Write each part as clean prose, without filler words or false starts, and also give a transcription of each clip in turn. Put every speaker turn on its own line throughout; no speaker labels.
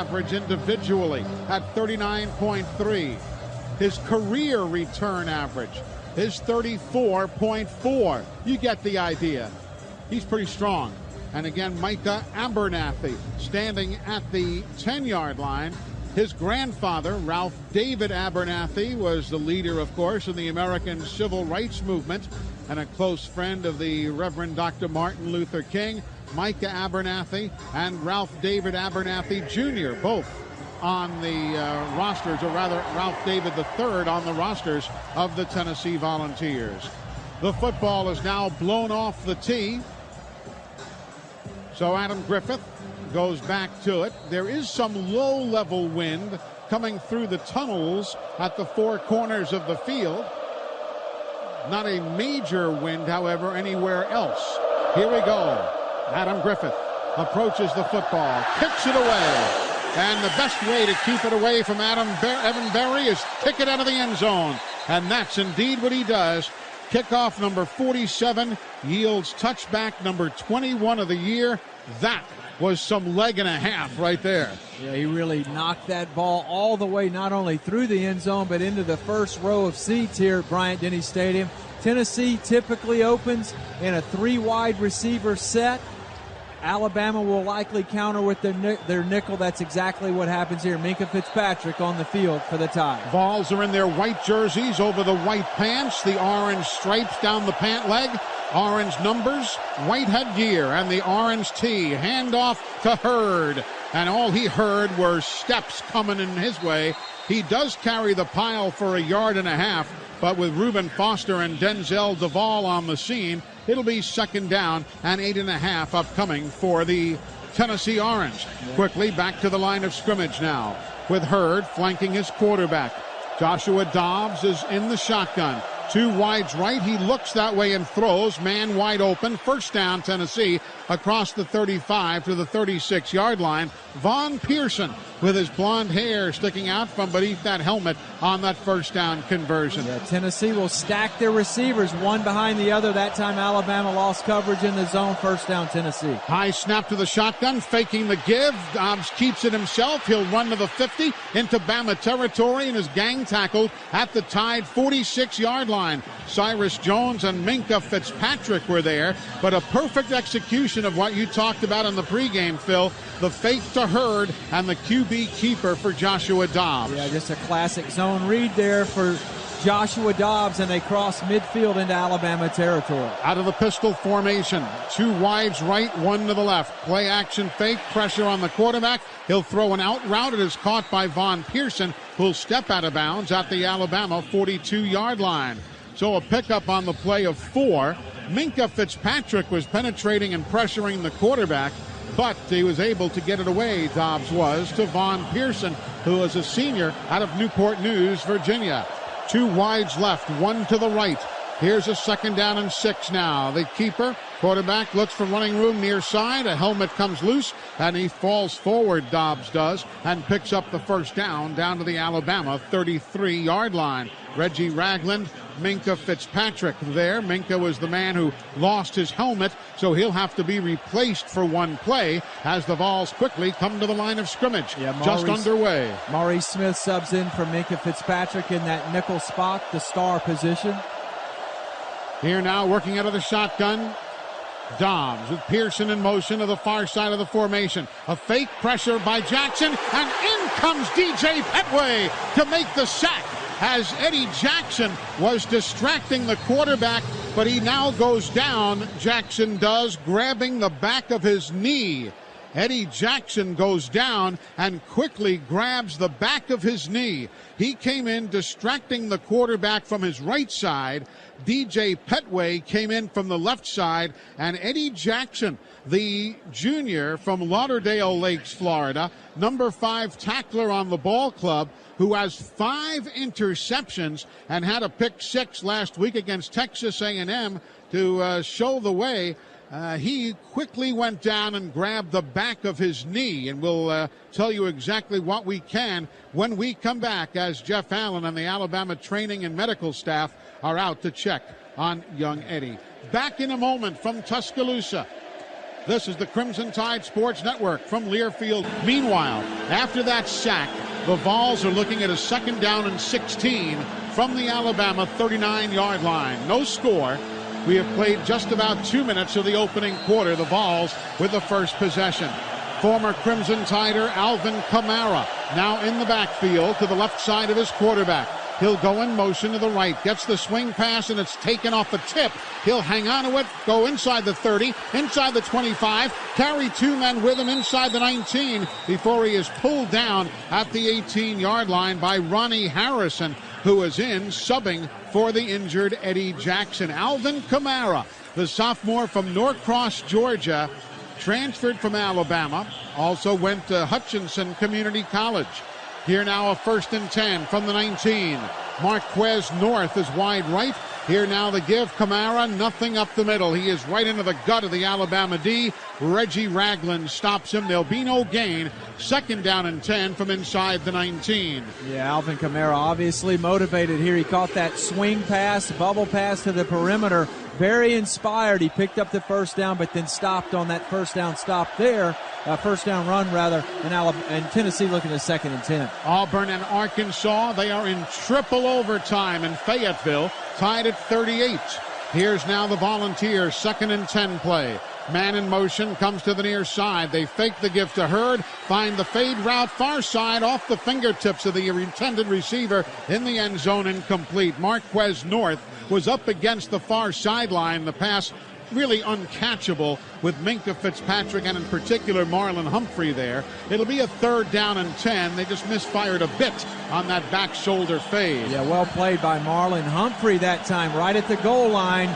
average individually at 39.3. His career return average is 34.4. You get the idea. He's pretty strong. And again, Micah Abernathy standing at the 10-yard line. His grandfather, Ralph David Abernathy, was the leader, of course, in the American Civil Rights Movement and a close friend of the Reverend Dr. Martin Luther King. Micah Abernathy and Ralph David Abernathy Jr., both on the rosters, or rather Ralph David III on the rosters of the Tennessee Volunteers. The football is now blown off the tee. So Adam Griffith goes back to it. There is some low-level wind coming through the tunnels at the four corners of the field. Not a major wind, however, anywhere else. Here we go. Adam Griffith approaches the football, kicks it away. And the best way to keep it away from Evan Berry is kick it out of the end zone. And that's indeed what he does. Kickoff number 47 yields touchback number 21 of the year. That was some leg and a half right there.
Yeah, he really knocked that ball all the way, not only through the end zone, but into the first row of seats here at Bryant-Denny Stadium. Tennessee typically opens in a 3-wide receiver set. Alabama will likely counter with their nickel. That's exactly what happens here. Minkah Fitzpatrick on the field for the Tide.
Vols are in their white jerseys over the white pants, the orange stripes down the pant leg, orange numbers, white headgear, and the orange tee. Handoff to Hurd, and all he heard were steps coming in his way. He does carry the pile for 1.5 yards, but with Reuben Foster and Denzel Duval on the scene, it'll be second down and 8.5 upcoming for the Tennessee Orange. Quickly back to the line of scrimmage now with Hurd flanking his quarterback. Joshua Dobbs is in the shotgun. 2 wides right. He looks that way and throws. Man wide open. First down, Tennessee, across the 35 to the 36-yard line. Von Pearson with his blonde hair sticking out from beneath that helmet on that first down conversion.
Yeah, Tennessee will stack their receivers one behind the other. That time Alabama lost coverage in the zone. First down, Tennessee.
High snap to the shotgun, faking the give. Dobbs keeps it himself. He'll run to the 50 into Bama territory and is gang tackled at the Tide 46-yard line. Cyrus Jones and Minkah Fitzpatrick were there, but a perfect execution of what you talked about in the pregame, Phil. The fake to Hurd and the QB keeper for Joshua Dobbs.
Yeah, just a classic zone read there for Joshua Dobbs, and they cross midfield into Alabama territory.
Out of the pistol formation, 2 wides right, 1 to the left. Play action fake, pressure on the quarterback. He'll throw an out route. It is caught by Von Pearson, who'll step out of bounds at the Alabama 42-yard line. So a pickup on the play of 4. Minkah Fitzpatrick was penetrating and pressuring the quarterback, but he was able to get it away, Dobbs was, to Von Pearson, who is a senior out of Newport News, Virginia. 2 wides left, 1 to the right. Here's a second down and 6 now. The keeper, quarterback, looks for running room near side. A helmet comes loose, and he falls forward, Dobbs does, and picks up the first down to the Alabama 33-yard line. Reggie Ragland, Minkah Fitzpatrick there. Minkah was the man who lost his helmet, so he'll have to be replaced for one play as the Vols quickly come to the line of scrimmage. Just underway.
Maurice Smith subs in for Minkah Fitzpatrick in that nickel spot, the star position.
Here now, working out of the shotgun, Dobbs with Pearson in motion to the far side of the formation. A fake pressure by Jackson, and in comes DJ Petway to make the sack as Eddie Jackson was distracting the quarterback, but he now goes down. Jackson does, grabbing the back of his knee. Eddie Jackson goes down and quickly grabs the back of his knee. He came in distracting the quarterback from his right side. DJ Petway came in from the left side, and Eddie Jackson, the junior from Lauderdale Lakes, Florida, number 5 tackler on the ball club, who has 5 interceptions and had a pick 6 last week against Texas A&M to show the way. He quickly went down and grabbed the back of his knee, and we'll tell you exactly what we can when we come back as Jeff Allen and the Alabama training and medical staff are out to check on young Eddie. Back in a moment from Tuscaloosa. This is the Crimson Tide Sports Network from Learfield. Meanwhile, after that sack, the Vols are looking at a 2nd down and 16 from the Alabama 39-yard line. No score. We have played just about 2 minutes of the opening quarter. The Vols with the first possession. Former Crimson Tider Alvin Kamara now in the backfield to the left side of his quarterback. He'll go in motion to the right, gets the swing pass, and it's taken off a tip. He'll hang on to it, go inside the 30, inside the 25, carry 2 men with him inside the 19 before he is pulled down at the 18-yard line by Ronnie Harrison, who is in subbing for the injured Eddie Jackson. Alvin Kamara, the sophomore from Norcross, Georgia, transferred from Alabama, also went to Hutchinson Community College. Here now a 1st and 10 from the 19. Marquez North is wide right. Here now the give. Kamara, nothing up the middle. He is right into the gut of the Alabama D. Reggie Ragland stops him. There'll be no gain. 2nd down and 10 from inside the 19.
Yeah, Alvin Kamara obviously motivated here. He caught that swing pass, bubble pass to the perimeter. Very inspired. He picked up the 1st down, but then stopped on that 1st down stop there. 1st down run, rather, and Tennessee looking at 2nd and 10.
Auburn and Arkansas, they are in triple overtime in Fayetteville, tied at 38. Here's now the Volunteers, 2nd and 10 play. Man in motion, comes to the near side. They fake the give to Hurd, find the fade route far side off the fingertips of the intended receiver in the end zone, incomplete. Marquez North was up against the far sideline. The pass really uncatchable with Minkah Fitzpatrick and in particular Marlon Humphrey there. It'll be a 3rd down and 10. They just misfired a bit on that back shoulder fade.
Yeah, well played by Marlon Humphrey that time, right at the goal line.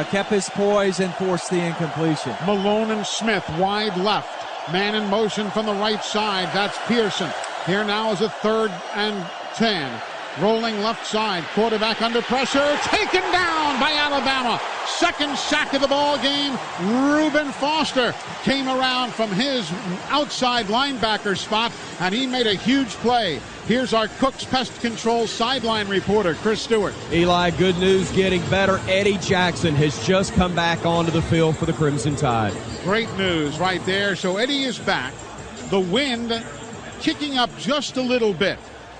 Kept his poise and forced the incompletion.
Malone and Smith wide left. Man in motion from the right side. That's Pearson. Here now is a 3rd and 10. Rolling left side, quarterback under pressure, taken down by Alabama. 2nd sack of the ball game. Reuben Foster came around from his outside linebacker spot, and he made a huge play. Here's our Cook's Pest Control sideline reporter, Chris Stewart.
Eli, good news getting better. Eddie Jackson has just come back onto the field for the Crimson Tide.
Great news right there. So Eddie is back. The wind kicking up just a little bit.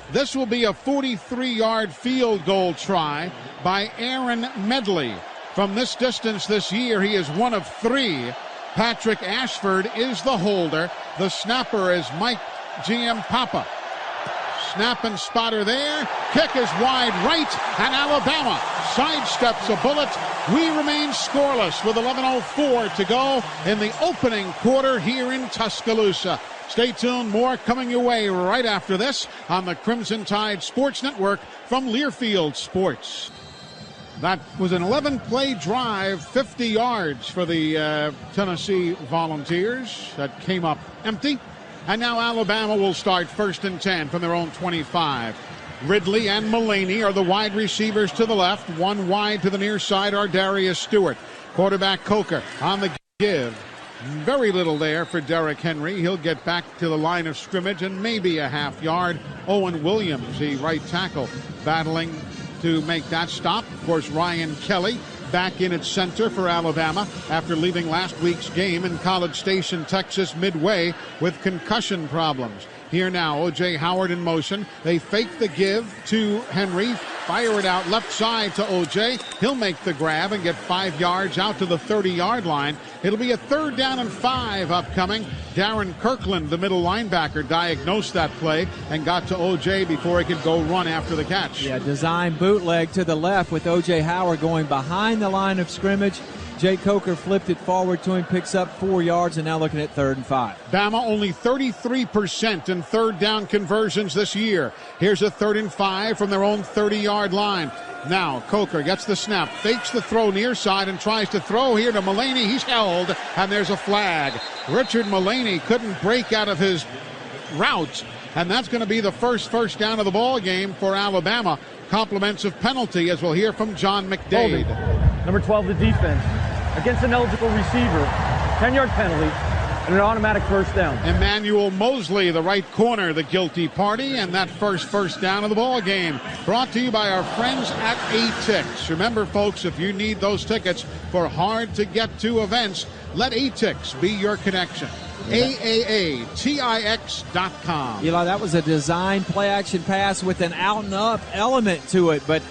This will be a 43-yard field goal try by Aaron Medley. From this distance this year, he is 1 of 3. Patrick Ashford is the holder. The snapper is Mike GM Papa. Snap and spotter there. Kick is wide right, and Alabama sidesteps a bullet. We remain scoreless with 11:04 to go in the opening quarter here in Tuscaloosa. Stay tuned, more coming your way right after this on the Crimson Tide Sports Network from Learfield Sports. That was an 11-play drive, 50 yards for the Tennessee Volunteers. That came up empty. And now Alabama will start 1st and 10 from their own 25. Ridley and Mullaney are the wide receivers to the left. 1 wide to the near side are Darius Stewart. Quarterback Coker on the give. Very little there for Derrick Henry. He'll get back to the line of scrimmage and maybe a half yard. Owen Williams, the right tackle, battling to make that stop. Of course, Ryan Kelly back in at center for Alabama after leaving last week's game in College Station, Texas, midway with concussion problems. Here now, O.J. Howard in motion. They fake the give to Henry. Fire it out left side to O.J. He'll make the grab and get 5 yards out to the 30-yard line. It'll be a 3rd down and 5 upcoming. Darren Kirkland, the middle linebacker, diagnosed that play and got to O.J. before he could go run after the catch.
Yeah, design bootleg to the left with O.J. Howard going behind the line of scrimmage. Jay Coker flipped it forward to him, picks up 4 yards, and now looking at 3rd and 5.
Bama only 33% in 3rd down conversions this year. Here's a 3rd and 5 from their own 30-yard line. Now Coker gets the snap, fakes the throw near side, and tries to throw here to Mullaney. He's held, and there's a flag. Richard Mullaney couldn't break out of his route, and that's going to be the first down of the ball game for Alabama. Compliments of penalty, as we'll hear from John McDade.
Number 12, the defense. Against an eligible receiver, 10-yard penalty. and an automatic first down.
Emmanuel Mosley, the right corner, the guilty party, and that first down of the ball game. Brought to you by our friends at ATIX. Remember, folks, if you need those tickets for hard-to-get-to events, let ATIX be your connection. AAATIX.com.
Eli, that was a design play-action pass with an out-and-up element to it, but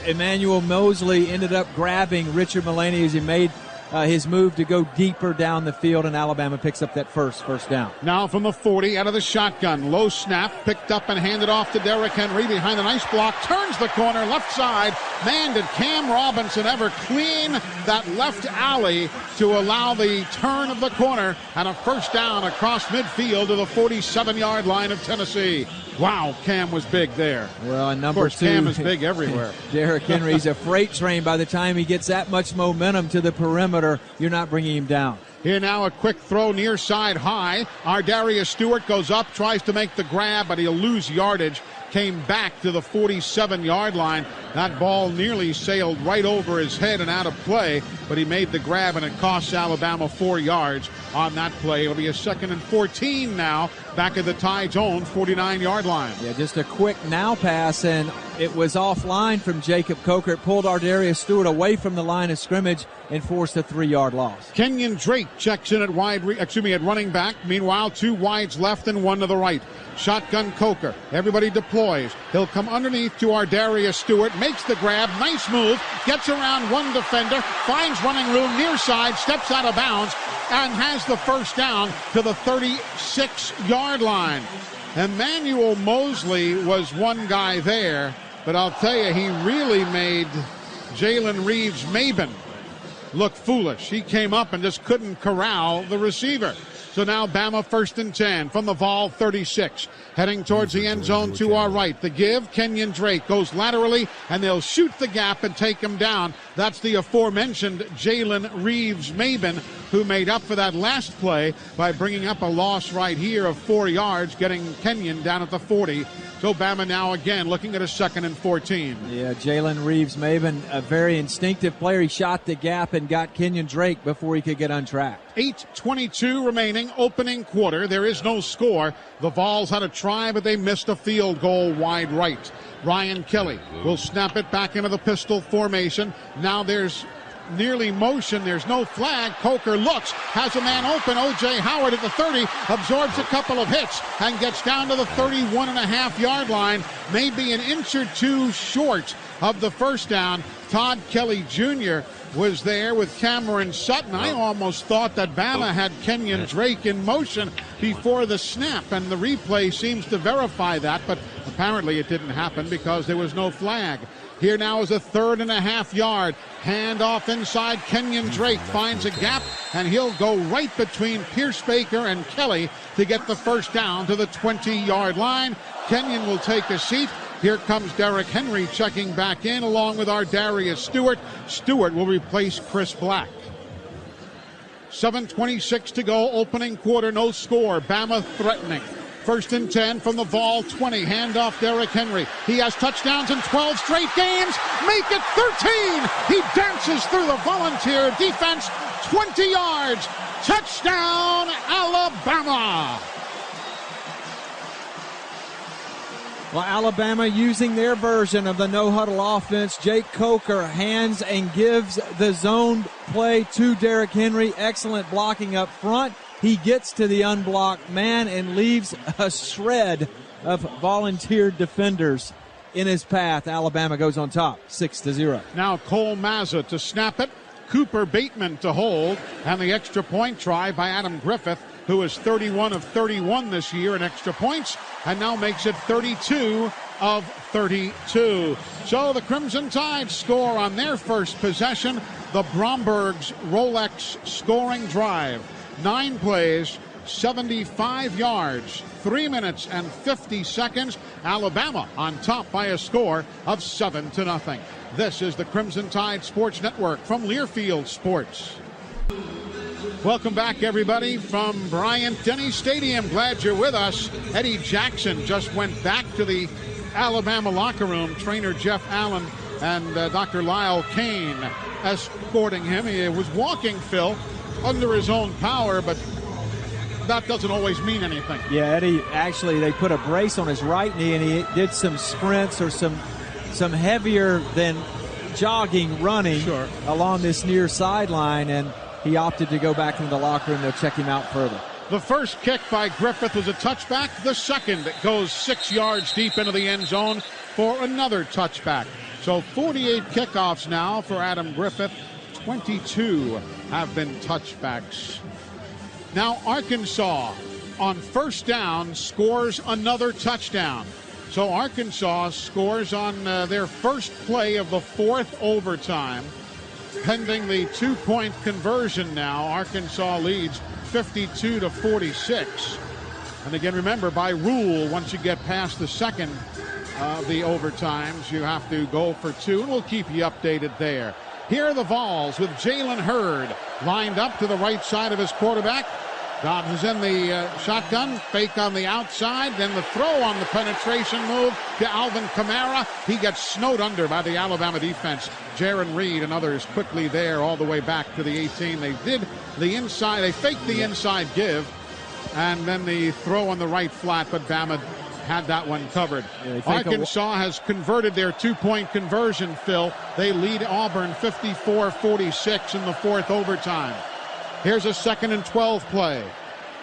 Emmanuel Mosley ended up grabbing Richard Mullaney as he made his move to go deeper down the field, and Alabama picks up that first down.
Now from the 40, out of the shotgun, low snap, picked up and handed off to Derrick Henry behind the nice block, turns the corner, left side. Man, did Cam Robinson ever clean that left alley to allow the turn of the corner and a first down across midfield to the 47-yard line of Tennessee. Wow, Cam was big there.
Well, and number
of course,
two,
Cam is big everywhere.
Derrick Henry's a freight train. By the time he gets that much momentum to the perimeter, you're not bringing him down.
Here now a quick throw near side high. Ardarius Stewart goes up, tries to make the grab, but he'll lose yardage. Came back to the 47-yard line. That ball nearly sailed right over his head and out of play, but he made the grab, and it costs Alabama 4 yards on that play. It'll be a 2nd and 14 now, back at the Tide's own 49-yard line.
Yeah, just a quick now pass, and it was offline from Jacob Coker. It pulled Ardarius Stewart away from the line of scrimmage and forced a 3-yard loss.
Kenyon Drake checks in at running back. Meanwhile, 2 wides left and 1 to the right. Shotgun Coker. Everybody deploys. He'll come underneath to Ardarius Stewart. Makes the grab. Nice move. Gets around 1 defender. Finds running room near side. Steps out of bounds and has the first down to the 36-yard line. Emmanuel Mosley was one guy there, but I'll tell you, he really made Jalen Reeves-Maben look foolish. He came up and just couldn't corral the receiver. So now Bama 1st and 10 from the Vol 36. Heading towards the end zone to our right. The give, Kenyon Drake goes laterally, and they'll shoot the gap and take him down. That's the aforementioned Jalen Reeves-Maben, who made up for that last play by bringing up a loss right here of 4 yards, getting Kenyon down at the 40. So Bama now again looking at a 2nd and 14.
Yeah, Jalen Reeves-Maben, a very instinctive player. He shot the gap and got Kenyon Drake before he could get untracked.
8:22 remaining, opening quarter. There is no score. The Vols had a try, but they missed a field goal wide right. Ryan Kelly will snap it back into the pistol formation. Now there's nearly motion. There's no flag. Coker looks, has a man open. O.J. Howard at the 30, absorbs a couple of hits and gets down to the 31.5-yard line. Maybe an inch or two short of the first down. Todd Kelly Jr. was there with Cameron Sutton. I almost thought that Bama had Kenyon Drake in motion before the snap, and the replay seems to verify that, but apparently it didn't happen because there was no flag. Here now is a 3.5-yard handoff inside. Kenyon Drake finds a gap, and he'll go right between Pierce Baker and Kelly to get the first down to the 20-yard line. Kenyon will take a seat. Here comes Derrick Henry checking back in along with Ardarius Stewart. Stewart will replace Chris Black. 7:26 to go, opening quarter, no score. Bama threatening. 1st and 10 from the Vol 20. Handoff Derrick Henry. He has touchdowns in 12 straight games. Make it 13. He dances through the Volunteer defense. 20 yards. Touchdown, Alabama.
Well, Alabama using their version of the no-huddle offense. Jake Coker hands and gives the zone play to Derrick Henry. Excellent blocking up front. He gets to the unblocked man and leaves a shred of Volunteer defenders in his path. Alabama goes on top, 6-0.
Now Cole Mazza to snap it. Cooper Bateman to hold. And the extra point try by Adam Griffith, who is 31 of 31 this year in extra points, and now makes it 32 of 32. So the Crimson Tide score on their first possession. The Bromberg's Rolex scoring drive. 9 plays, 75 yards, 3 minutes and 50 seconds. Alabama on top by a score of 7-0. This is the Crimson Tide Sports Network from Learfield Sports. Welcome back, everybody, from Bryant-Denny Stadium. Glad you're with us. Eddie Jackson just went back to the Alabama locker room. Trainer Jeff Allen and Dr. Lyle Kane escorting him. He was walking, Phil, under his own power, but that doesn't always mean anything.
Yeah, Eddie, actually, they put a brace on his right knee, and he did some sprints or some heavier than jogging running along this near sideline, and he opted to go back into the locker room. They'll check him out further.
The first kick by Griffith was a touchback. The second goes 6 yards deep into the end zone for another touchback. So 48 kickoffs now for Adam Griffith. 22 have been touchbacks. Now Arkansas on first down scores another touchdown. So Arkansas scores on their first play of the fourth overtime. Pending the 2-point conversion now, Arkansas leads 52-46. And again, remember, by rule, once you get past the second of the overtimes, you have to go for 2, and we'll keep you updated there. Here are the Vols with Jalen Hurd lined up to the right side of his quarterback. Dobbs is in the shotgun, fake on the outside, then the throw on the penetration move to Alvin Kamara. He gets snowed under by the Alabama defense. Jaron Reed and others quickly there all the way back to the 18. They did the inside, they faked the inside give, and then the throw on the right flat, but Bama had that one covered. Yeah, Arkansas has converted their 2-point conversion, Phil. They lead Auburn 54-46 in the fourth overtime. Here's a 2nd and 12 play.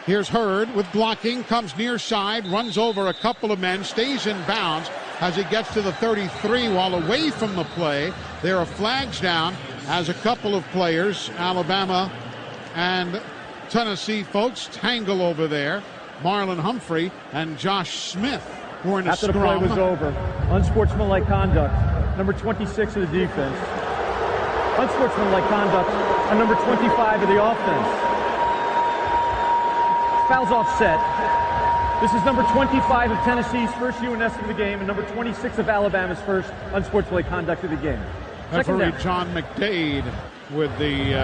Here's Hurd with blocking, comes near side, runs over a couple of men, stays in bounds as he gets to the 33 while away from the play. There are flags down as a couple of players, Alabama and Tennessee folks, tangle over there. Marlon Humphrey and Josh Smith were in a
After
scrum.
the play was over, unsportsmanlike conduct, number 26 of the defense. Unsportsmanlike conduct on number 25 of the offense. Fouls offset. This is number 25 of Tennessee's first UNS of the game and number 26 of Alabama's first unsportsmanlike conduct of the game.
Referee John McDade with the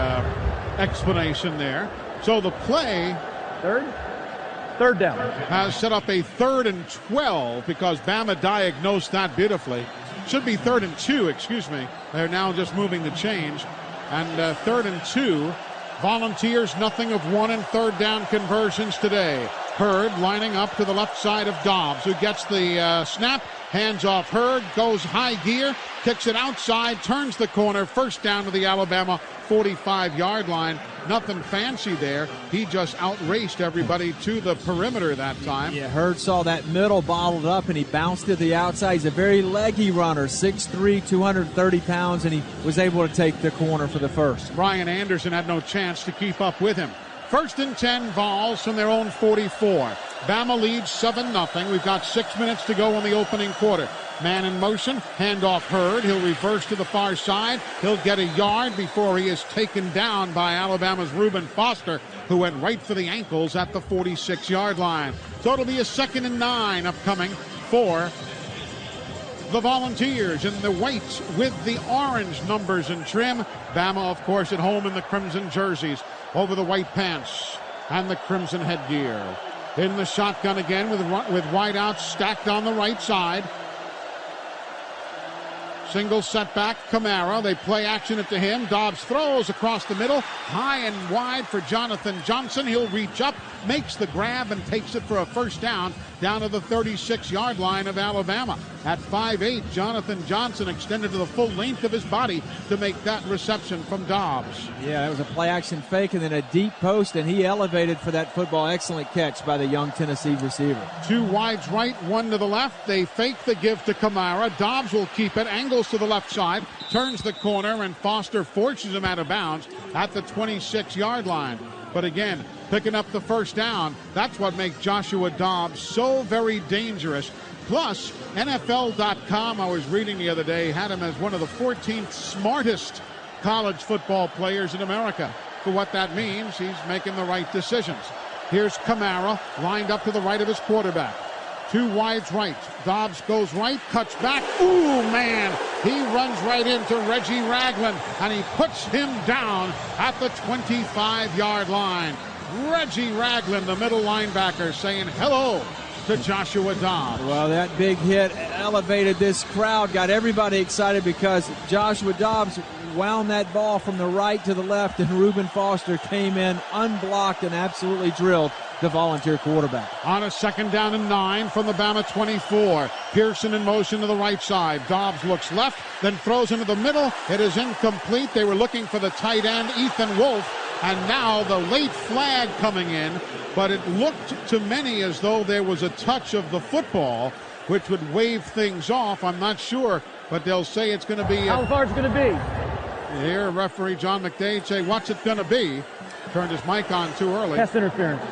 explanation there. So the play...
Third down.
Has set up a 3rd and 12 because Bama diagnosed that beautifully. Should be 3rd and 2, excuse me. They're now just moving the change. And 3rd and 2. Volunteers nothing of 1 and 3rd down conversions today. Hurd lining up to the left side of Dobbs, who gets the snap, hands off Hurd, goes high gear, kicks it outside, turns the corner, first down to the Alabama 45-yard line. Nothing fancy there. He just outraced everybody to the perimeter that time.
Yeah, Hurd saw that middle bottled up, and he bounced to the outside. He's a very leggy runner, 6'3", 230 pounds, and he was able to take the corner for the first.
Brian Anderson had no chance to keep up with him. 1st and 10 Vols from their own 44. Bama leads 7-0. We've got 6 minutes to go in the opening quarter. Man in motion, handoff Hurd. He'll reverse to the far side. He'll get a yard before he is taken down by Alabama's Reuben Foster, who went right for the ankles at the 46-yard line. So it'll be a 2nd and 9 upcoming for the Volunteers in the white with the orange numbers and trim. Bama, of course, at home in the crimson jerseys over the white pants and the crimson headgear. In the shotgun again with wideouts stacked on the right side. Single setback, Kamara. They play action it to him. Dobbs throws across the middle, high and wide for Jonathan Johnson. He'll reach up, makes the grab, and takes it for a first down to the 36-yard line of Alabama. At 5'8", Jonathan Johnson extended to the full length of his body to make that reception from Dobbs.
Yeah, that was a play-action fake and then a deep post, and he elevated for that football. Excellent catch by the young Tennessee receiver.
2 wides right, 1 to the left. They fake the give to Kamara. Dobbs will keep it, angles to the left side, turns the corner, and Foster forces him out of bounds at the 26-yard line. But again, picking up the first down, that's what makes Joshua Dobbs so very dangerous. Plus, NFL.com, I was reading the other day, had him as one of the 14th smartest college football players in America. For what that means, he's making the right decisions. Here's Kamara, lined up to the right of his quarterback. 2 wides right. Dobbs goes right, cuts back. Ooh, man. He runs right into Reggie Ragland, and he puts him down at the 25-yard line. Reggie Ragland, the middle linebacker, saying hello to Joshua Dobbs.
Well, that big hit elevated this crowd, got everybody excited because Joshua Dobbs wound that ball from the right to the left, and Reuben Foster came in unblocked and absolutely drilled the Volunteer quarterback.
On a 2nd down and 9 from the Bama 24. Pearson in motion to the right side. Dobbs looks left, then throws into the middle. It is incomplete. They were looking for the tight end, Ethan Wolf, and now the late flag coming in. But it looked to many as though there was a touch of the football, which would wave things off. I'm not sure, but they'll say it's going to be.
How far is it going to be?
Here, referee John McDade say, what's it going to be? Turned his mic on too early.
Pass interference.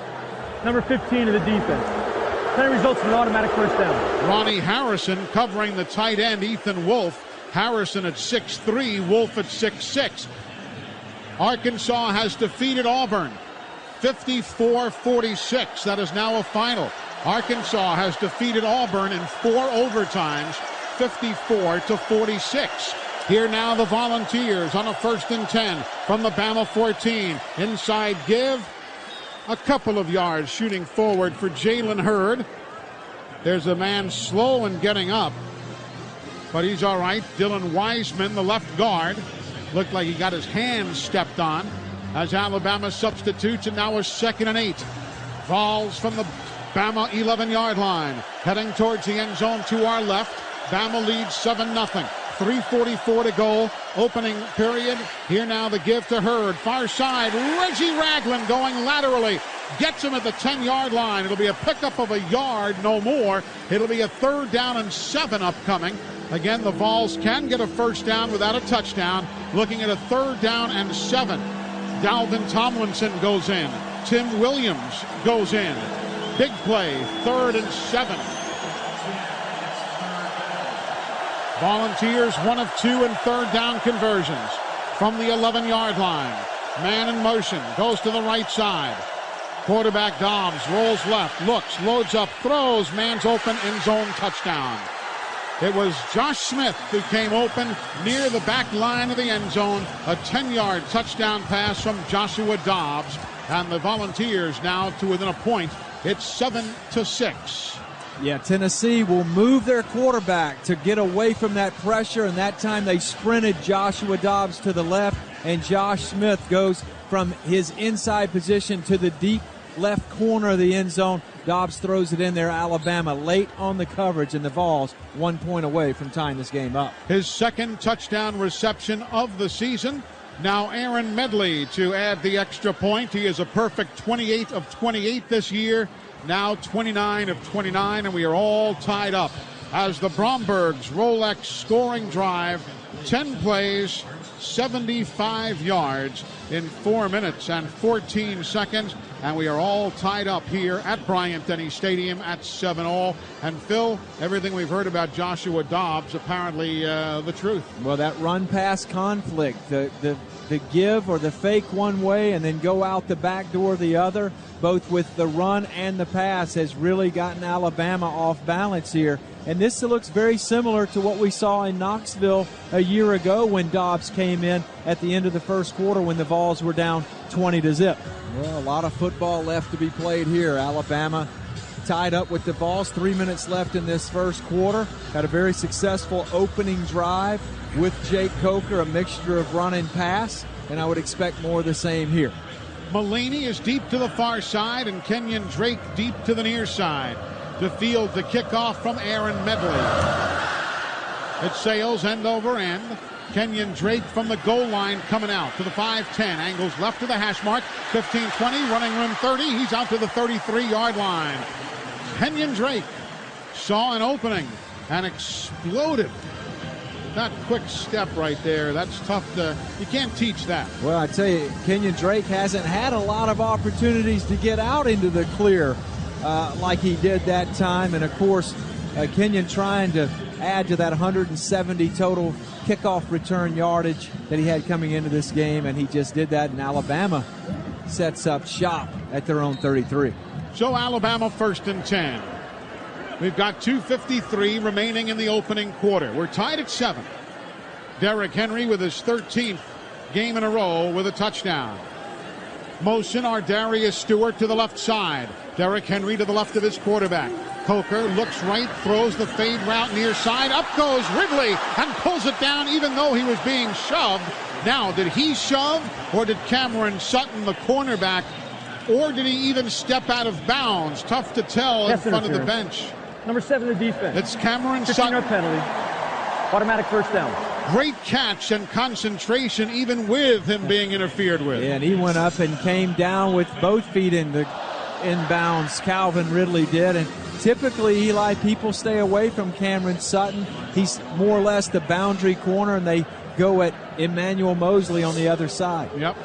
Number 15 of the defense. That results in an automatic first down.
Ronnie Harrison covering the tight end, Ethan Wolf. Harrison at 6'3", Wolf at 6'6". Arkansas has defeated Auburn 54-46. That is now a final. Arkansas has defeated Auburn in 4 overtimes, 54-46. Here now the Volunteers on a 1st and 10 from the Bama 14. Inside give. A couple of yards shooting forward for Jalen Hurd. There's a man slow in getting up, but he's all right. Dylan Wiseman, the left guard, looked like he got his hands stepped on as Alabama substitutes, and now a 2nd and 8. Vols from the Bama 11-yard line, heading towards the end zone to our left. Bama leads 7-0. 3:44 to go. Opening period. Here now the give to Hurd. Far side. Reggie Ragland going laterally. Gets him at the 10-yard line. It'll be a pickup of a yard, no more. It'll be a 3rd down and 7 upcoming. Again, the Vols can get a first down without a touchdown. Looking at a 3rd down and 7. Dalvin Tomlinson goes in. Tim Williams goes in. Big play, 3rd and 7. Volunteers 1 of 2 in 3rd down conversions from the 11-yard line. Man in motion, goes to the right side. Quarterback Dobbs rolls left, looks, loads up, throws, man's open, end zone touchdown. It was Josh Smith who came open near the back line of the end zone. A 10-yard touchdown pass from Joshua Dobbs. And the Volunteers now to within a point. It's 7-6.
Yeah, Tennessee will move their quarterback to get away from that pressure, and that time they sprinted Joshua Dobbs to the left, and Josh Smith goes from his inside position to the deep left corner of the end zone. Dobbs throws it in there. Alabama late on the coverage, and the Vols 1 point away from tying this game up.
His 2nd touchdown reception of the season. Now Aaron Medley to add the extra point. He is a perfect 28 of 28 this year. Now 29 of 29, and we are all tied up as the Brombergs' Rolex scoring drive, 10 plays, 75 yards in 4 minutes and 14 seconds, and we are all tied up here at Bryant-Denny Stadium at 7-all. And Phil, everything we've heard about Joshua Dobbs, apparently the truth.
Well, that run-pass conflict, the give or the fake one way and then go out the back door the other, both with the run and the pass, has really gotten Alabama off balance here. And this looks very similar to what we saw in Knoxville a year ago when Dobbs came in at the end of the first quarter when the Vols were down 20-0. Well, a lot of football left to be played here. Alabama tied up with the Vols, 3 minutes left in this first quarter. Had a very successful opening drive with Jake Coker, a mixture of run and pass, and I would expect more of the same here.
Mullaney is deep to the far side, and Kenyon Drake deep to the near side. To field the kickoff from Aaron Medley. It sails end over end. Kenyon Drake from the goal line coming out to the 5-10. Angles left to the hash mark. 15-20, running room 30. He's out to the 33-yard line. Kenyon Drake saw an opening and exploded. That quick step right there, that's tough to, you can't teach that.
Well, I tell you, Kenyon Drake hasn't had a lot of opportunities to get out into the clear like he did that time. And, of course, Kenyon trying to add to that 170 total kickoff return yardage that he had coming into this game, and he just did that, and Alabama sets up shop at their own 33.
So Alabama 1st and 10. We've got 2:53 remaining in the opening quarter. We're tied at 7. Derrick Henry with his 13th game in a row with a touchdown. Motion Ardarius Stewart to the left side. Derrick Henry to the left of his quarterback. Coker looks right, throws the fade route near side. Up goes Ridley and pulls it down even though he was being shoved. Now, did he shove or did Cameron Sutton, the cornerback, or did he even step out of bounds? Tough to tell in front of the bench.
Number 7, the defense.
It's Cameron
15-yard
Sutton.
penalty. Automatic first down.
Great catch and concentration, even with him being interfered with.
Yeah, and he went up and came down with both feet in bounds. Calvin Ridley did, and typically, Eli, people stay away from Cameron Sutton. He's more or less the boundary corner, and they go at Emmanuel Mosley on the other side.
Yep.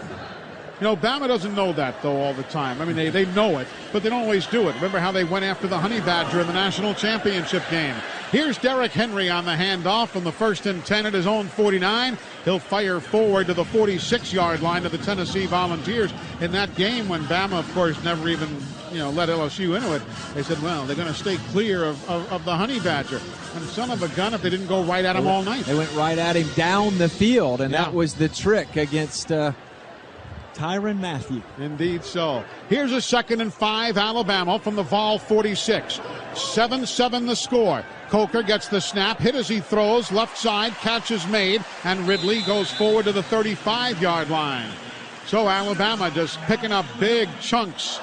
You know, Bama doesn't know that, though, all the time. I mean, they know it, but they don't always do it. Remember how they went after the Honey Badger in the national championship game. Here's Derrick Henry on the handoff on the 1st and 10 at his own 49. He'll fire forward to the 46-yard line of the Tennessee Volunteers. In that game, when Bama, of course, never even let LSU into it, they said, well, they're going to stay clear of the Honey Badger. And son of a gun if they didn't go right at him all night.
They went right at him down the field, and that was the trick against Tyrann Mathieu.
Indeed so. Here's a 2nd and 5, Alabama from the Vol 46. 7-7 the score. Coker gets the snap, hit as he throws, left side, catch is made, and Ridley goes forward to the 35-yard line. So Alabama just picking up big chunks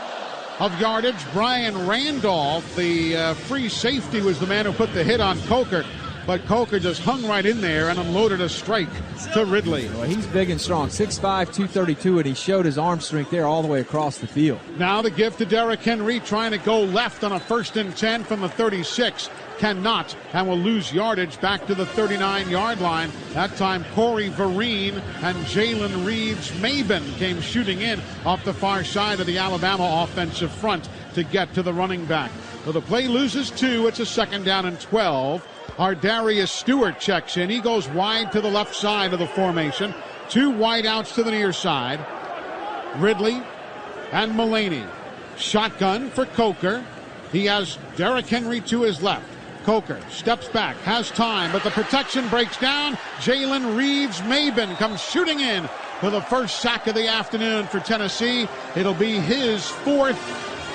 of yardage. Brian Randolph, the free safety, was the man who put the hit on Coker. But Coker just hung right in there and unloaded a strike to Ridley.
Well, he's big and strong, 6'5", 232, and he showed his arm strength there all the way across the field.
Now the give to Derrick Henry, trying to go left on a 1st and 10 from the 36. Cannot, and will lose yardage back to the 39-yard line. That time Corey Vereen and Jalen Reeves-Maben came shooting in off the far side of the Alabama offensive front to get to the running back. So the play loses 2. It's a 2nd down and 12. Ardarius Stewart checks in. He goes wide to the left side of the formation. 2 wide outs to the near side. Ridley and Mullaney. Shotgun for Coker. He has Derrick Henry to his left. Coker steps back, has time, but the protection breaks down. Jalen Reeves-Maben comes shooting in for the first sack of the afternoon for Tennessee. It'll be his 4th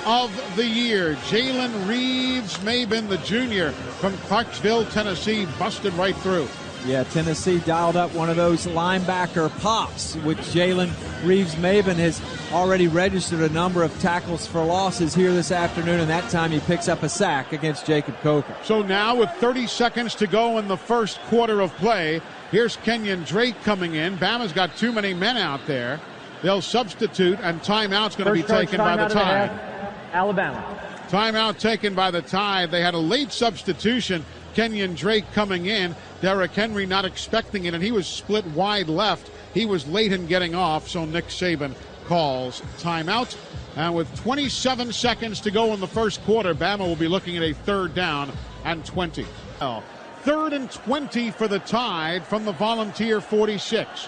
of the year. Jalen Reeves-Maben, the junior from Clarksville, Tennessee, busted right through.
Yeah, Tennessee dialed up one of those linebacker pops, which Jalen Reeves-Maben has already registered a number of tackles for losses here this afternoon, and that time he picks up a sack against Jacob Coker.
So now with 30 seconds to go in the first quarter of play, here's Kenyon Drake coming in. Bama's got too many men out there. They'll substitute, and timeout's going to be taken by the Tide.
Alabama.
Timeout taken by the Tide. They had a late substitution. Kenyon Drake coming in. Derrick Henry not expecting it, and he was split wide left. He was late in getting off, so Nick Saban calls timeout. And with 27 seconds to go in the first quarter, Bama will be looking at a 3rd down and 20. 3rd and 20 for the Tide from the Volunteer 46.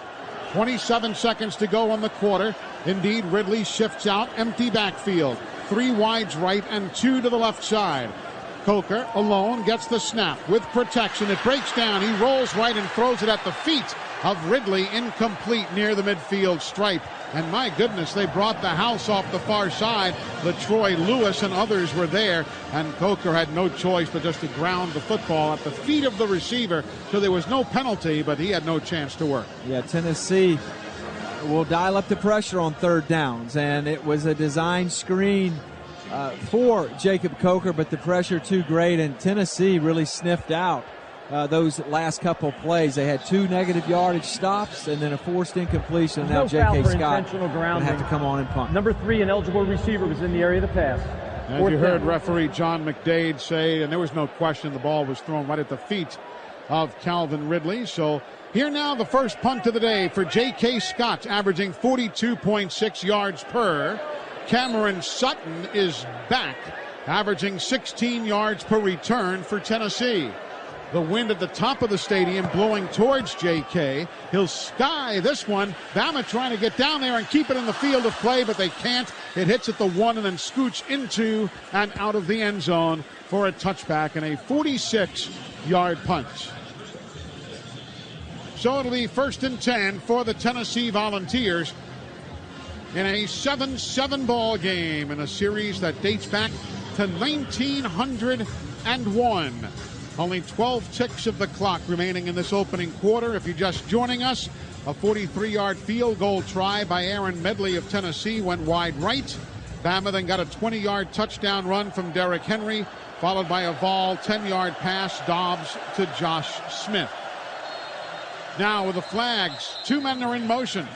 27 seconds to go on the quarter. Indeed, Ridley shifts out, empty backfield. 3 wides right and 2 to the left side. Coker alone gets the snap with protection. It breaks down. He rolls right and throws it at the feet of Ridley, incomplete near the midfield stripe. And my goodness, they brought the house off the far side. LaTroy Lewis and others were there, and Coker had no choice but just to ground the football at the feet of the receiver. So there was no penalty, but he had no chance to work.
Yeah, Tennessee will dial up the pressure on 3rd downs, and it was a design screen for Jacob Coker, but the pressure too great, and Tennessee really sniffed out those last couple plays. They had 2 negative yardage stops and then a forced incompletion. And now J.K. Scott will have to come on and punt.
Number 3, an eligible receiver, was in the area of the pass.
As you heard referee John McDade say, and there was no question, the ball was thrown right at the feet of Calvin Ridley. So here now the first punt of the day for J.K. Scott, averaging 42.6 yards per. Cameron Sutton is back, averaging 16 yards per return for Tennessee. The wind at the top of the stadium blowing towards J.K. He'll sky this one. Bama trying to get down there and keep it in the field of play, but they can't. It hits at the 1 and then scoots into and out of the end zone for a touchback and a 46-yard punt. So it'll be 1st and 10 for the Tennessee Volunteers in a 7-7 ball game in a series that dates back to 1901. Only 12 ticks of the clock remaining in this opening quarter. If you're just joining us, a 43-yard field goal try by Aaron Medley of Tennessee went wide right. Bama then got a 20-yard touchdown run from Derrick Henry, followed by a Vol 10-yard pass, Dobbs to Josh Smith. Now with the flags, 2 men are in motion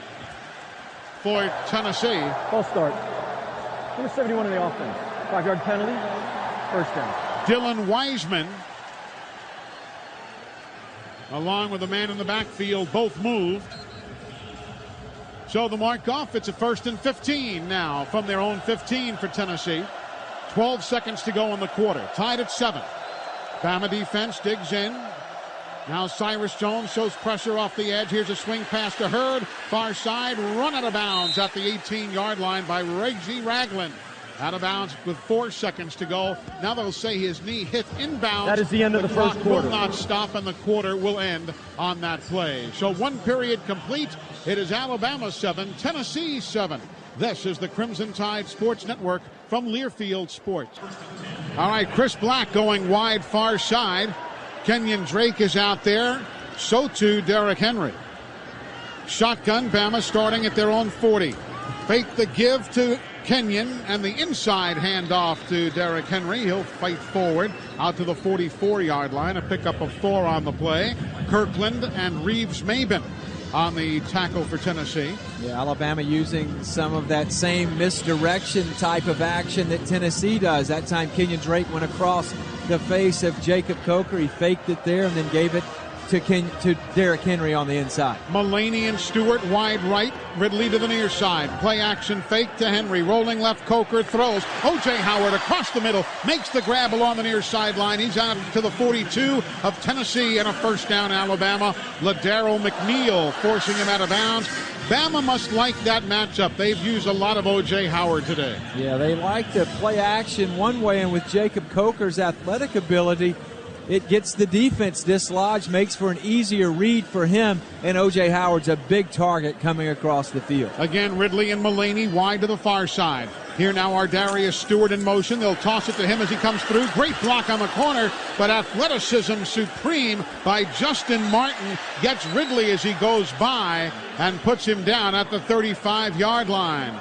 for Tennessee.
False start. Number 71 in the offense. 5-yard penalty. First down.
Dylan Wiseman, along with the man in the backfield, both moved. So the mark off. It's a 1st and 15 now from their own 15 for Tennessee. 12 seconds to go in the quarter. Tied at 7. Bama defense digs in. Now Cyrus Jones shows pressure off the edge. Here's a swing pass to Hurd. Far side, run out of bounds at the 18-yard line by Reggie Ragland. Out of bounds with 4 seconds to go. Now they'll say his knee hit inbounds.
That is the end of the first quarter.
Will not stop, and the quarter will end on that play. So 1 period complete. It is Alabama 7, Tennessee 7. This is the Crimson Tide Sports Network from Learfield Sports. All right, Chris Black going wide far side. Kenyon Drake is out there. So too Derrick Henry. Shotgun, Bama starting at their own 40. Fake the give to Kenyon, and the inside handoff to Derrick Henry. He'll fight forward out to the 44-yard line. A pickup of 4 on the play. Kirkland and Reeves-Maben on the tackle for Tennessee.
Yeah, Alabama using some of that same misdirection type of action that Tennessee does. That time Kenyon Drake went across the face of Jacob Coker. He faked it there and then gave it to Derrick Henry on the inside.
Mulaney and Stewart wide right. Ridley to the near side. Play action fake to Henry. Rolling left, Coker throws. O.J. Howard across the middle. Makes the grab along the near sideline. He's out to the 42 of Tennessee, and a first down Alabama. Ladaro McNeil forcing him out of bounds. Bama must like that matchup. They've used a lot of O.J. Howard today.
Yeah, they like to play action one way, and with Jacob Coker's athletic ability, it gets the defense dislodged, makes for an easier read for him, and O.J. Howard's a big target coming across the field.
Again, Ridley and Mulaney wide to the far side. Here now Ardarius Stewart in motion. They'll toss it to him as he comes through. Great block on the corner, but athleticism supreme by Justin Martin. Gets Ridley as he goes by and puts him down at the 35-yard line.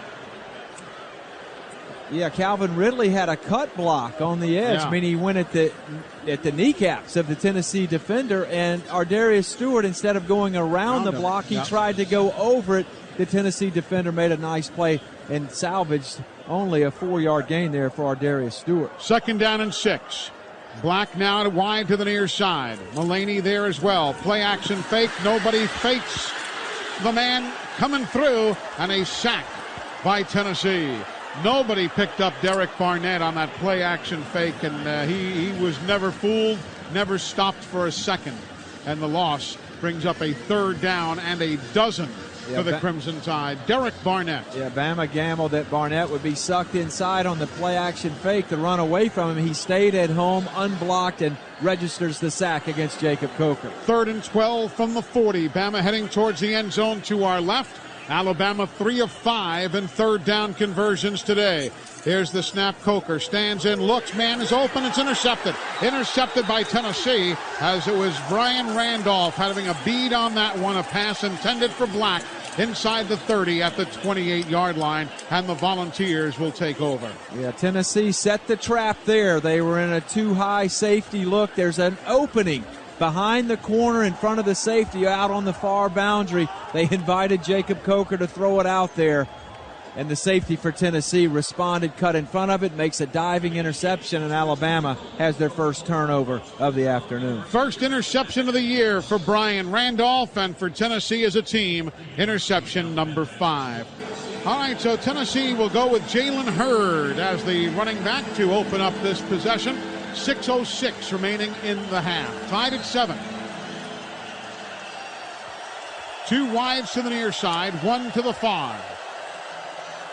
Yeah, Calvin Ridley had a cut block on the edge.
Yeah.
I mean, he went at the kneecaps of the Tennessee defender, and Ardarius Stewart, instead of going around the block, he tried to go over it. The Tennessee defender made a nice play and salvaged only a 4-yard gain there for Ardarius Stewart.
2nd down and 6. Black now wide to the near side. Mulaney there as well. Play action fake. Nobody fakes the man coming through, and a sack by Tennessee. Nobody picked up Derek Barnett on that play action fake, and he was never fooled, never stopped for a second. And the loss brings up a 3rd down and a dozen for the Crimson Tide. Derek Barnett.
Yeah, Bama gambled that Barnett would be sucked inside on the play action fake to run away from him. He stayed at home unblocked and registers the sack against Jacob Coker.
3rd and 12 from the 40. Bama heading towards the end zone to our left. Alabama 3 of 5 in 3rd down conversions today. Here's the snap. Coker stands in, looks, man is open, it's intercepted. Intercepted by Tennessee, as it was Brian Randolph having a bead on that one, a pass intended for Black inside the 30 at the 28-yard line, and the Volunteers will take over.
Yeah, Tennessee set the trap there. They were in a too high safety look. There's an opening behind the corner in front of the safety out on the far boundary. They invited Jacob Coker to throw it out there, and the safety for Tennessee responded, cut in front of it, makes a diving interception, and Alabama has their first turnover of the afternoon.
First interception of the year for Brian Randolph, and for Tennessee as a team, interception number 5. All right, so Tennessee will go with Jalen Hurd as the running back to open up this possession. 6:06 remaining in the half. Tied at 7. 2 wides to the near side, 1 to the far.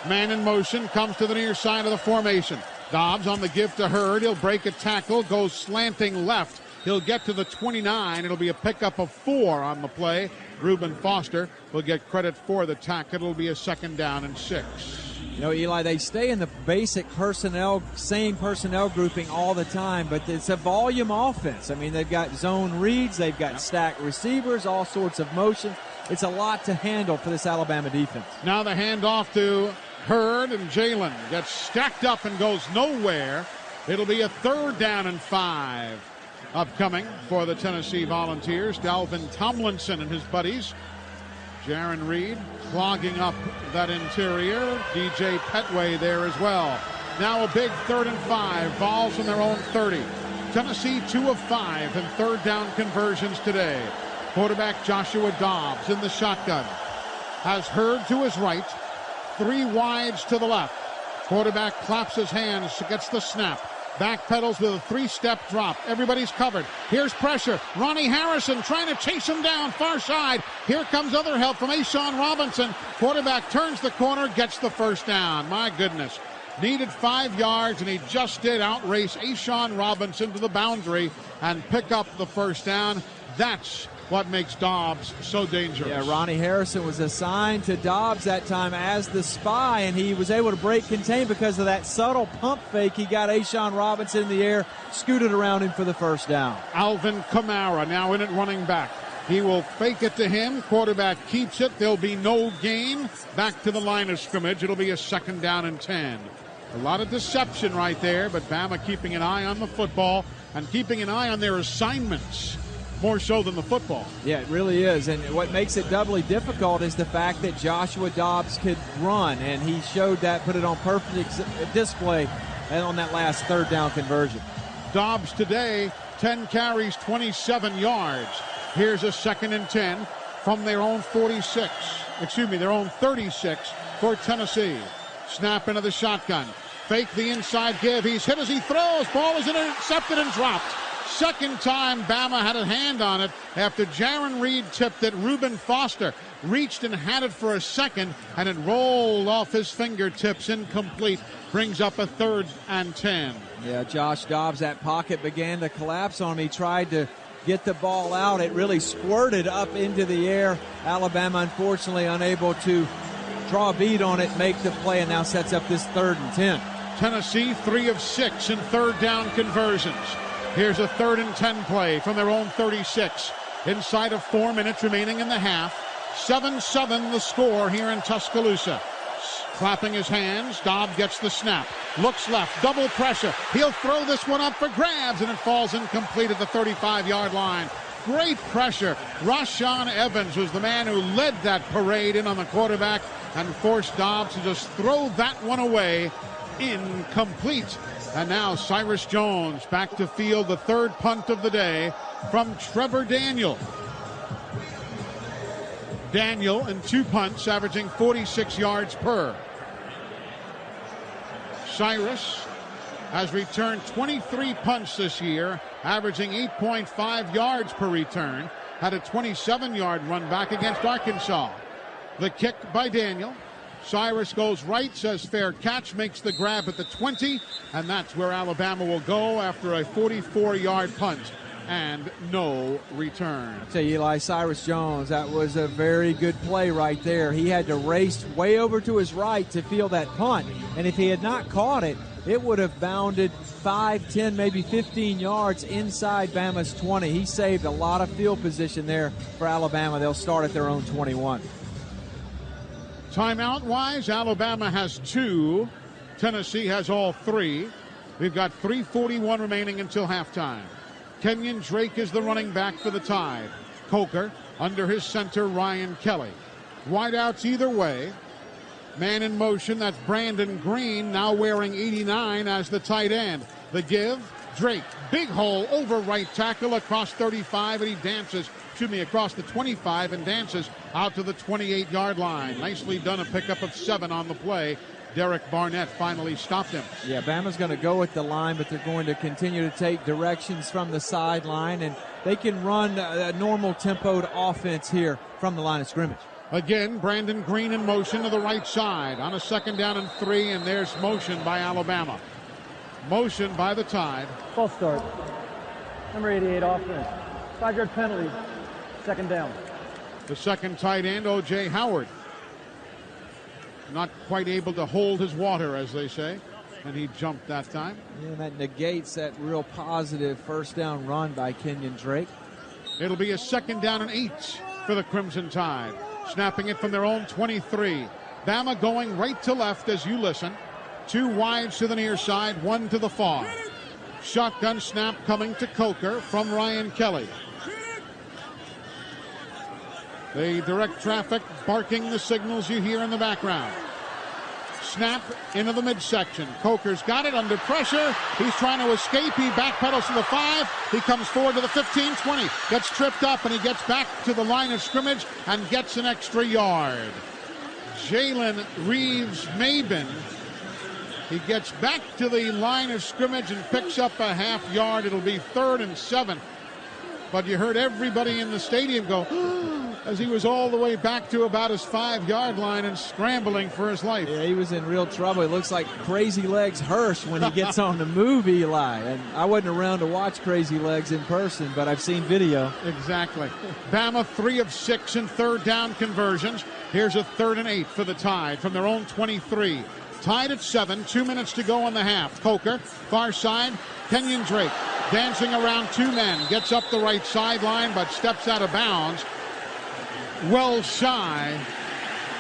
Man in motion comes to the near side of the formation. Dobbs on the give to Hurd. He'll break a tackle, goes slanting left. He'll get to the 29. It'll be a pickup of 4 on the play. Reuben Foster will get credit for the tackle. It'll be a 2nd down and 6.
You know, Eli, they stay in the basic personnel, same personnel grouping all the time, but it's a volume offense. I mean, they've got zone reads, they've got stacked receivers, all sorts of motion. It's a lot to handle for this Alabama defense.
Now the handoff to Hurd and Jalen gets stacked up and goes nowhere. It'll be a 3rd down and 5 upcoming for the Tennessee Volunteers. Dalvin Tomlinson and his buddies. Jaron Reed clogging up that interior. DJ Petway there as well. Now a big 3rd and 5. Vols from their own 30. Tennessee 2 of 5 in 3rd down conversions today. Quarterback Joshua Dobbs in the shotgun. Has Hurd to his right. 3 wides to the left. Quarterback claps his hands, gets the snap. Backpedals with a 3-step drop. Everybody's covered. Here's pressure. Ronnie Harrison trying to chase him down far side. Here comes other help from Ashawn Robinson. Quarterback turns the corner, gets the 1st down. My goodness. Needed 5 yards, and he just did outrace Ashawn Robinson to the boundary and pick up the 1st down. That's what makes Dobbs so dangerous.
Yeah, Ronnie Harrison was assigned to Dobbs that time as the spy, and he was able to break contain because of that subtle pump fake. He got Ashawn Robinson in the air, scooted around him for the 1st down.
Alvin Kamara now in at running back. He will fake it to him. Quarterback keeps it. There'll be no gain. Back to the line of scrimmage. It'll be a 2nd down and 10. A lot of deception right there, but Bama keeping an eye on the football and keeping an eye on their assignments. More so than the football.
Yeah, it really is. And what makes it doubly difficult is the fact that Joshua Dobbs could run, and he showed that, put it on perfect display on that last 3rd down conversion.
Dobbs today, 10 carries, 27 yards. Here's a 2nd and 10 from their own 46. Their own 36 for Tennessee. Snap into the shotgun. Fake the inside give. He's hit as he throws. Ball is intercepted and dropped. 2nd time Bama had a hand on it after Jaron Reed tipped it. Reuben Foster reached and had it for a second, and it rolled off his fingertips incomplete. Brings up a 3rd and 10.
Yeah, Josh Dobbs, that pocket began to collapse on him. He tried to get the ball out. It really squirted up into the air. Alabama, unfortunately, unable to draw a bead on it, make the play, and now sets up this 3rd and 10.
Tennessee 3 of 6 in 3rd down conversions. Here's a 3rd and 10 play from their own 36. Inside of 4 minutes remaining in the half. 7-7 the score here in Tuscaloosa. Clapping his hands, Dobbs gets the snap. Looks left, double pressure. He'll throw this one up for grabs, and it falls incomplete at the 35-yard line. Great pressure. Rashaan Evans was the man who led that parade in on the quarterback and forced Dobbs to just throw that one away. Incomplete. And now Cyrus Jones back to field the 3rd punt of the day from Trevor Daniel. Daniel in 2 punts averaging 46 yards per. Cyrus has returned 23 punts this year, averaging 8.5 yards per return. Had a 27-yard run back against Arkansas. The kick by Daniel. Cyrus goes right, says fair catch, makes the grab at the 20, and that's where Alabama will go after a 44-yard punt and no return.
I'll tell you, Eli, Cyrus Jones, that was a very good play right there. He had to race way over to his right to field that punt, and if he had not caught it, it would have bounded 5, 10, maybe 15 yards inside Bama's 20. He saved a lot of field position there for Alabama. They'll start at their own 21.
Timeout-wise, Alabama has 2. Tennessee has all 3. We've got 3:41 remaining until halftime. Kenyon Drake is the running back for the Tide. Coker under his center, Ryan Kelly. Wideouts either way. Man in motion, that's Brandon Green, now wearing 89 as the tight end. The give, Drake, big hole over right tackle across 35, and he dances, across the 25 and dances out to the 28-yard line. Nicely done, a pickup of 7 on the play. Derek Barnett finally stopped him.
Yeah, Bama's going to go with the line, but they're going to continue to take directions from the sideline, and they can run a normal tempoed offense here from the line of scrimmage.
Again, Brandon Green in motion to the right side on a 2nd down and 3, and there's motion by Alabama. Motion by the Tide.
False start. Number 88 offense. 5-yard penalty. 2nd down.
The second tight end, O.J. Howard. Not quite able to hold his water, as they say, and he jumped that time.
Yeah, that negates that real positive 1st down run by Kenyon Drake.
It'll be a 2nd down and 8 for the Crimson Tide. Snapping it from their own 23. Bama going right to left as you listen. 2 wides to the near side, 1 to the far. Shotgun snap coming to Coker from Ryan Kelly. The direct traffic barking the signals you hear in the background. Snap into the midsection. Coker's got it under pressure. He's trying to escape. He backpedals to the 5. He comes forward to the 15, 20. Gets tripped up, and he gets back to the line of scrimmage and gets an extra yard. Jalen Reeves-Maben. He gets back to the line of scrimmage and picks up a half yard. It'll be 3rd and 7. But you heard everybody in the stadium go as he was all the way back to about his 5-yard line and scrambling for his life.
Yeah, he was in real trouble. It looks like Crazy Legs Hirsch when he gets on the move, Eli. And I wasn't around to watch Crazy Legs in person, but I've seen video.
Exactly. Bama 3 of 6 in third down conversions. Here's a 3rd and 8 for the Tide from their own 23. Tied at 7, 2 minutes to go in the half. Coker, far side, Kenyon Drake dancing around 2 men, gets up the right sideline but steps out of bounds. Well shy.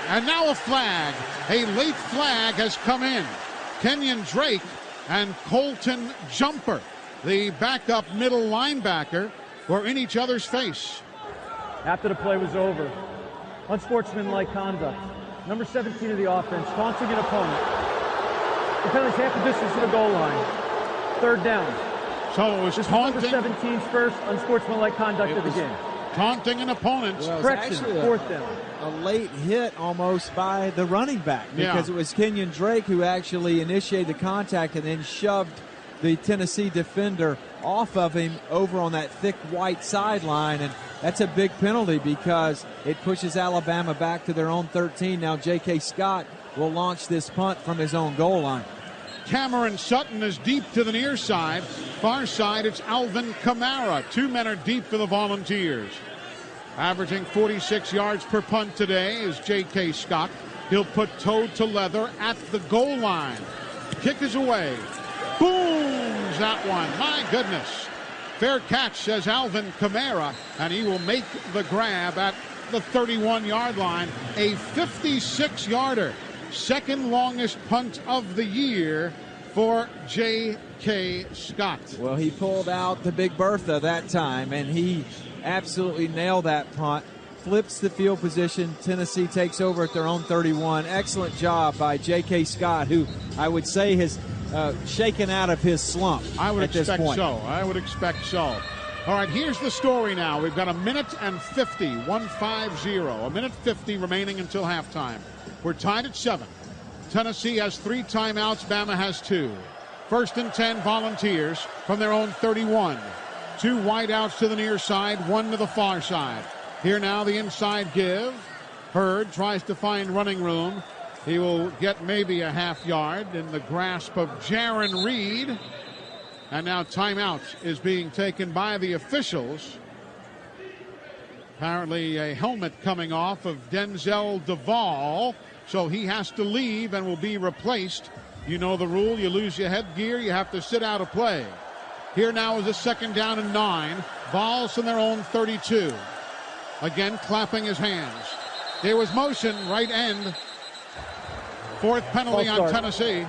And now a flag. A late flag has come in. Kenyon Drake and Colton Jumper, the backup middle linebacker, were in each other's face.
After the play was over, unsportsmanlike conduct. Number 17 of the offense, taunting an opponent. The penalty's half the distance to the goal line. 3rd down.
So it was
this
taunting.
Number 17's first unsportsmanlike conduct of the game.
Taunting an opponent.
Well,
Correction, 4th down.
A late hit almost by the running back because it was Kenyon Drake who actually initiated the contact and then shoved the Tennessee defender off of him over on that thick white sideline, and that's a big penalty because it pushes Alabama back to their own 13. Now J.K. Scott will launch this punt from his own goal line.
Cameron Sutton is deep to the near side. Far side, it's Alvin Kamara. 2 men are deep for the Volunteers. Averaging 46 yards per punt today is J.K. Scott. He'll put toe to leather at the goal line. Kick is away. Booms that one. My goodness. Fair catch, says Alvin Kamara, and he will make the grab at the 31-yard line. A 56-yarder. Second longest punt of the year for J.K. Scott.
Well, he pulled out the Big Bertha that time, and he absolutely nailed that punt. Flips the field position. Tennessee takes over at their own 31. Excellent job by J.K. Scott, who I would say has shaken out of his slump.
I would
at
expect
this point.
so. I would expect so. All right, here's the story now. We've got 1:50, 150. 1:50 remaining until halftime. We're tied at 7. Tennessee has 3 timeouts. Bama has 2. 1st and 10 Volunteers from their own 31. 2 wideouts to the near side, 1 to the far side. Here now the inside give. Hurd tries to find running room. He will get maybe a half yard in the grasp of Jaron Reed. And now timeout is being taken by the officials. Apparently a helmet coming off of Denzel Duvall. So he has to leave and will be replaced. You know the rule. You lose your headgear, you have to sit out of play. Here now is a 2nd down and 9. Vols from their own 32. Again, clapping his hands. There was motion, right end. 4th penalty on Tennessee.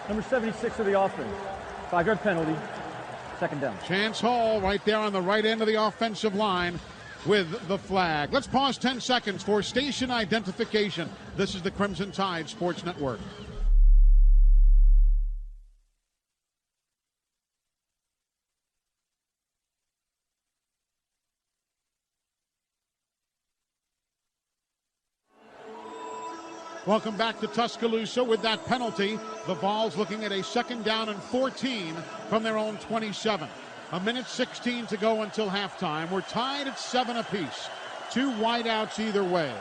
Number 76 of the offense. 5-yard penalty. 2nd down.
Chance Hall right there on the right end of the offensive line with the flag. Let's pause 10 seconds for station identification. This is the Crimson Tide Sports Network. Welcome back to Tuscaloosa with that penalty. The Vols looking at a 2nd down and 14 from their own 27. 1:16 to go until halftime. We're tied at 7 apiece. 2 wideouts either way.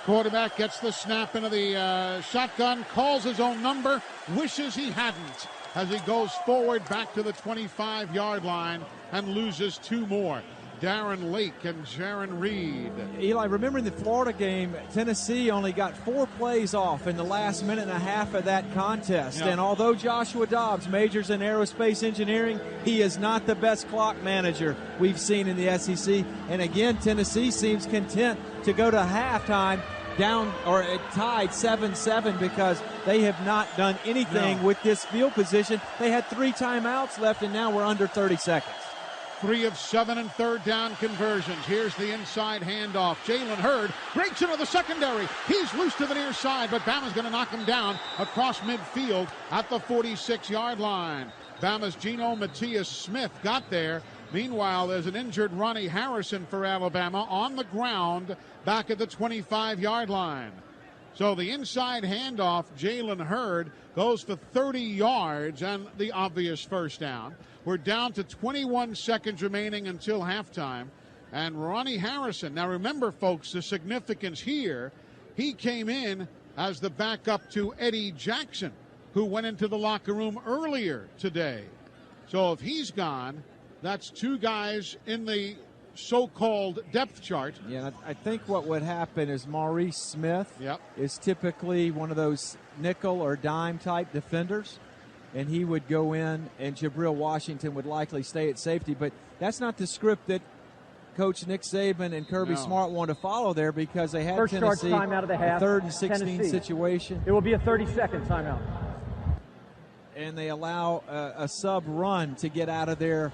Quarterback gets the snap into the shotgun, calls his own number, wishes he hadn't as he goes forward back to the 25-yard line and loses 2 more. Darren Lake and Jaron Reed.
Eli, remember in the Florida game, Tennessee only got 4 plays off in the last minute and a half of that contest.
Yeah.
And although Joshua Dobbs majors in aerospace engineering, he is not the best clock manager we've seen in the SEC. And again, Tennessee seems content to go to halftime down or tied 7-7 because they have not done anything with this field position. They had 3 timeouts left, and now we're under 30 seconds.
3 of 7 and third down conversions. Here's the inside handoff. Jalen Hurd breaks into the secondary. He's loose to the near side, but Bama's going to knock him down across midfield at the 46-yard line. Bama's Geno Matias-Smith got there. Meanwhile, there's an injured Ronnie Harrison for Alabama on the ground back at the 25-yard line. So the inside handoff, Jalen Hurd, goes for 30 yards and the obvious first down. We're down to 21 seconds remaining until halftime. And Ronnie Harrison, now remember, folks, the significance here, he came in as the backup to Eddie Jackson, who went into the locker room earlier today. So if he's gone, that's 2 guys in the so-called depth chart.
Yeah, I think what would happen is Maurice Smith is typically one of those nickel or dime type defenders, and he would go in, and Jabril Washington would likely stay at safety. But that's not the script that Coach Nick Saban and Kirby Smart want to follow there, because they had Tennessee
time out of the half,
a 3rd and 16 situation.
It will be a 30-second timeout.
And they allow a sub run to get out of there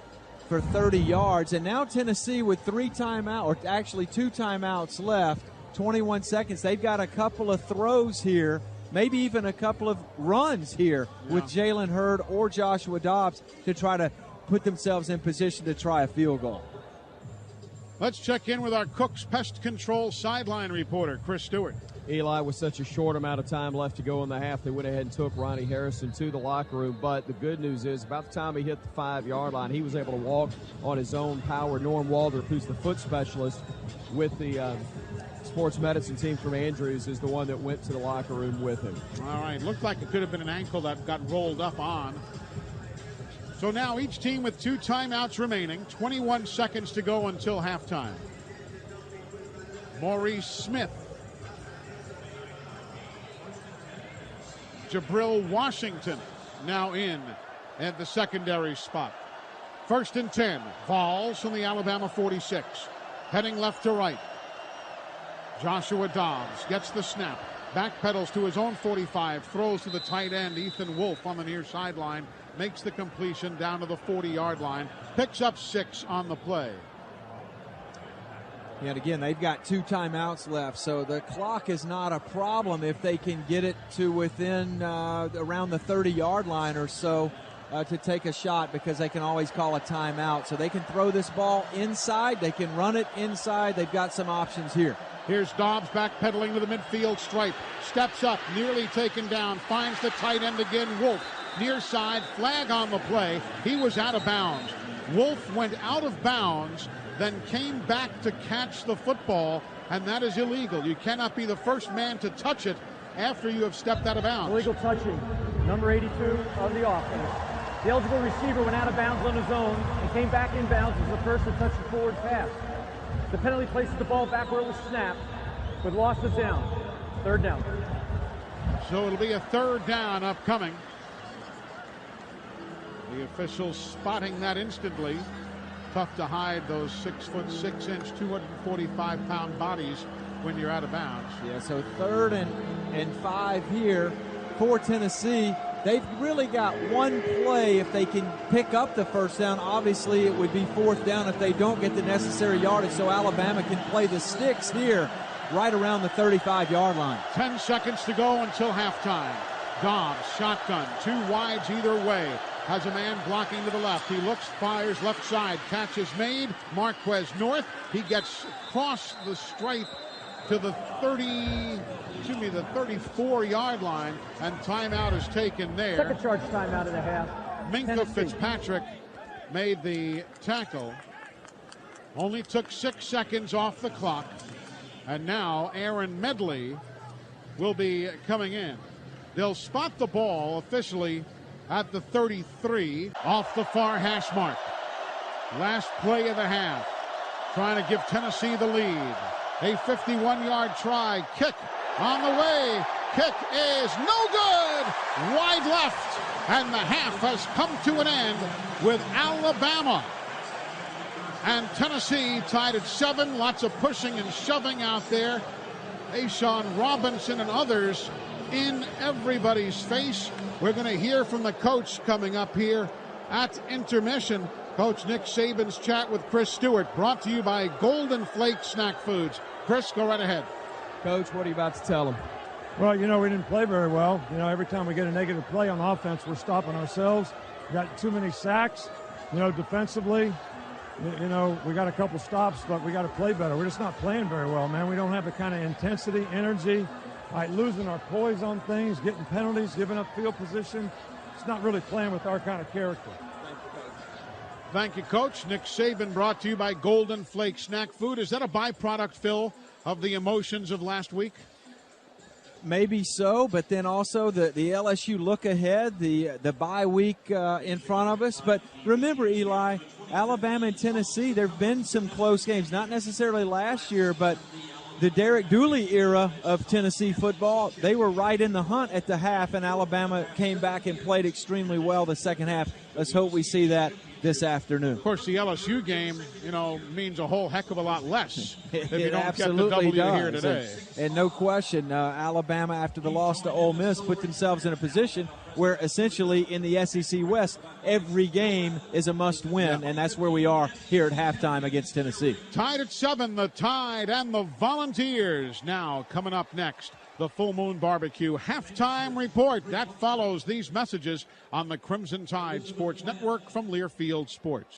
for 30 yards. And now Tennessee with 2 timeouts left, 21 seconds. They've got a couple of throws here, maybe even a couple of runs here with Jalen Hurd or Joshua Dobbs to try to put themselves in position to try a field goal.
Let's check in with our Cook's Pest Control sideline reporter, Chris Stewart.
Eli, with such a short amount of time left to go in the half, they went ahead and took Ronnie Harrison to the locker room. But the good news is, about the time he hit the 5-yard line, he was able to walk on his own power. Norm Waldrop, who's the foot specialist with the sports medicine team from Andrews, is the one that went to the locker room with him.
All right, looked like it could have been an ankle that got rolled up on. So now each team with 2 timeouts remaining, 21 seconds to go until halftime. Maurice Smith. Jabril Washington now in at the secondary spot. 1st and 10. Vols from the Alabama 46. Heading left to right. Joshua Dobbs gets the snap. Backpedals to his own 45. Throws to the tight end, Ethan Wolf, on the near sideline. Makes the completion down to the 40-yard line. Picks up 6 on the play.
Yeah, and again, they've got 2 timeouts left, so the clock is not a problem if they can get it to within around the 30-yard line or so to take a shot, because they can always call a timeout. So they can throw this ball inside. They can run it inside. They've got some options here.
Here's Dobbs backpedaling to the midfield stripe. Steps up, nearly taken down. Finds the tight end again, Wolf. Near side, flag on the play. He was out of bounds. Wolf went out of bounds, then came back to catch the football, and that is illegal. You cannot be the first man to touch it after you have stepped out of bounds.
Illegal touching, number 82 of the offense. The eligible receiver went out of bounds on his own and came back in bounds as the first to touch the forward pass. The penalty places the ball back where it was snapped, with loss of down. 3rd down.
So it'll be a 3rd down upcoming. The officials spotting that instantly. Tough to hide those 6'6", 245-pound bodies when you're out of bounds.
Yeah, so 3rd and 5 here for Tennessee. They've really got one play if they can pick up the first down. Obviously, it would be 4th down if they don't get the necessary yardage, so Alabama can play the sticks here right around the 35-yard line.
10 seconds to go until halftime. Dobbs, shotgun, 2 wides either way. Has a man blocking to the left. He looks, fires left side. Catch is made. Marquez North. He gets across the stripe to the 34-yard line, and timeout is taken there.
Second charge timeout of the half.
Minkah
Tennessee.
Fitzpatrick made the tackle. Only took 6 seconds off the clock. And now Aaron Medley will be coming in. They'll spot the ball officially at the 33, off the far hash mark. Last play of the half. Trying to give Tennessee the lead. A 51-yard try. Kick on the way. Kick is no good. Wide left. And the half has come to an end with Alabama and Tennessee tied at 7. Lots of pushing and shoving out there. Ashawn Robinson and others in everybody's face. We're going to hear from the coach coming up here at intermission. Coach Nick Saban's chat with Chris Stewart, brought to you by Golden Flake Snack Foods. Chris, go right ahead.
Coach, what are you about to tell him?
Well, we didn't play very well. Every time we get a negative play on offense, we're stopping ourselves. We got too many sacks. Defensively, we got a couple stops, but we got to play better. We're just not playing very well, man. We don't have the kind of intensity, energy, losing our poise on things, getting penalties, giving up field position. It's not really playing with our kind of character.
Thank you, Coach. Nick Saban, brought to you by Golden Flake Snack Food. Is that a byproduct, Phil, of the emotions of last week?
Maybe so, but then also the LSU look ahead, the bye week in front of us. But remember, Eli, Alabama and Tennessee, there have been some close games, not necessarily last year, but the Derek Dooley era of Tennessee football, they were right in the hunt at the half, and Alabama came back and played extremely well the second half. Let's hope we see that this afternoon.
Of course, the LSU game, means a whole heck of a lot less if you don't get the
absolutely
W here today.
And no question, Alabama, after the loss to Ole Miss, put themselves in a position where essentially in the SEC West, every game is a must-win, and that's where we are here at halftime against Tennessee.
Tied at 7, the Tide and the Volunteers. Now, coming up next, the Full Moon Barbecue halftime report. That follows these messages on the Crimson Tide Sports Network from Learfield Sports.